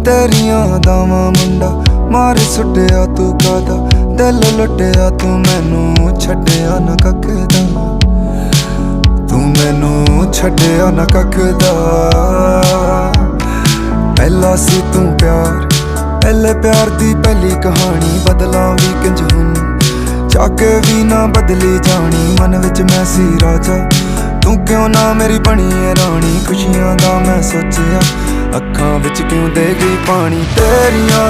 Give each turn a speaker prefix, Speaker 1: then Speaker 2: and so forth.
Speaker 1: तेरियां दावां मुंडा मार सुटिया तू कादा दिल लुटिया तू मैनू छड्डिया ना कख दा तू मैनू छड्डिया ना कख दा पहला सी तू प्यार पहले प्यार दी पहली कहानी बदलां भी किंज हुन चाके भी ना बदली जानी मन विच मैं सी राजा तू क्यों ना मेरी बनी है रानी खुशियां दा मैं सोचिया अखां विच क्यों दे गई पानी तेरियां